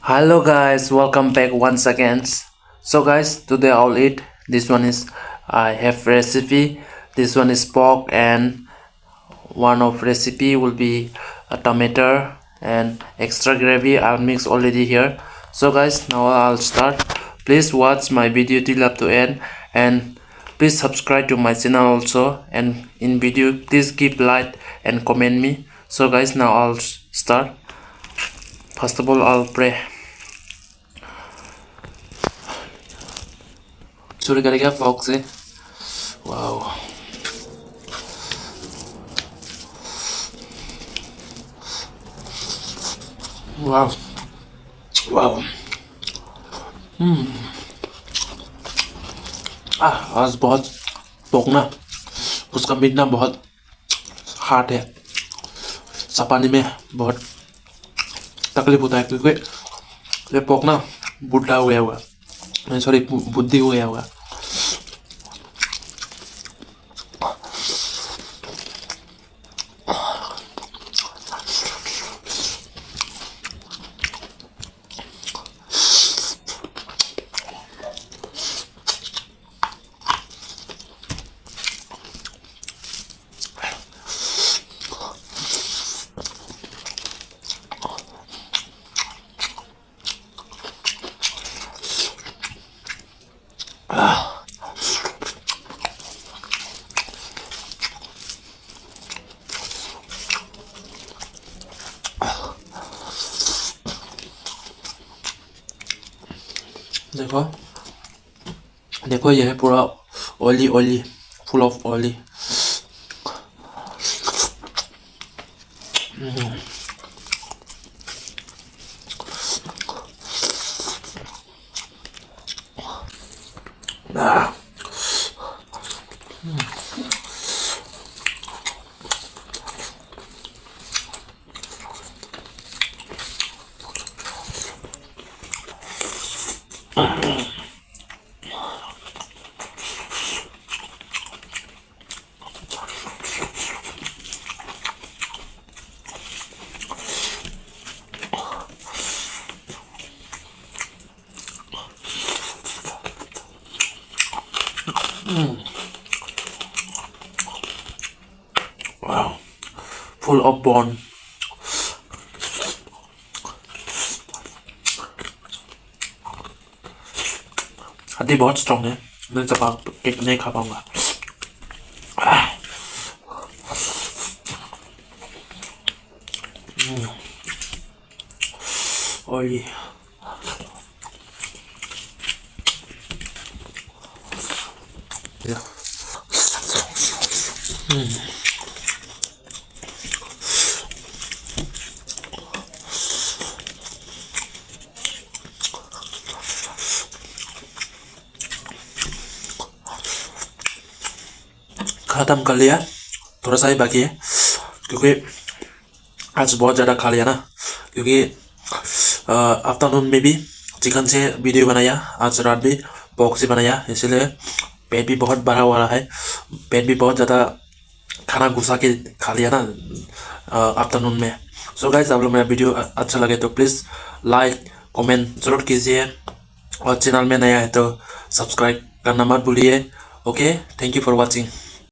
Hello guys, welcome back once again. So guys, today I'll eat. This one is I have recipe. This one is pork and one of recipe will be a tomato and extra gravy. I'll mix already here. So guys, now I'll start. Please watch my video till up to end and please subscribe to my channel also, and in video please give like and comment me. So guys, now I'll start. First of all, I'll pray. Sorry, gotta get foxy. Wow. Wow. Wow. आज बहुत पोक ना, उसका meet ना बहुत hard है। चपानी में बहुत तकलीफ होता है क्योंकि ये पोक ना बुढ़ा हो गया हुआ, सॉरी बुद्धि हो गया हुआ। देखो देखो, यह है पूरा oily oily, full of oily. Wow, full of bone. हड्डी बहुत स्ट्रॉन्ग है, मैं चपा केक नहीं खा पाऊंगा। ऑयली। खत्म कर लिया, थोड़ा सा ही बाकी है क्योंकि आज बहुत ज़्यादा खा लिया ना। क्योंकि आफ्टरनून में भी चिकन से वीडियो बनाया, आज रात भी पोर्क से बनाया, इसलिए पेट भी बहुत भरा हुआ है। पेट भी बहुत ज़्यादा खाना घुसा के खा लिया ना आफ्टरनून में। सो गाइस, आप लोग मेरा वीडियो अच्छा लगे तो प्लीज़ लाइक कमेंट ज़रूर कीजिए, और चैनल में नया है तो सब्सक्राइब करना मत भूलिए। Okay, thank you for watching.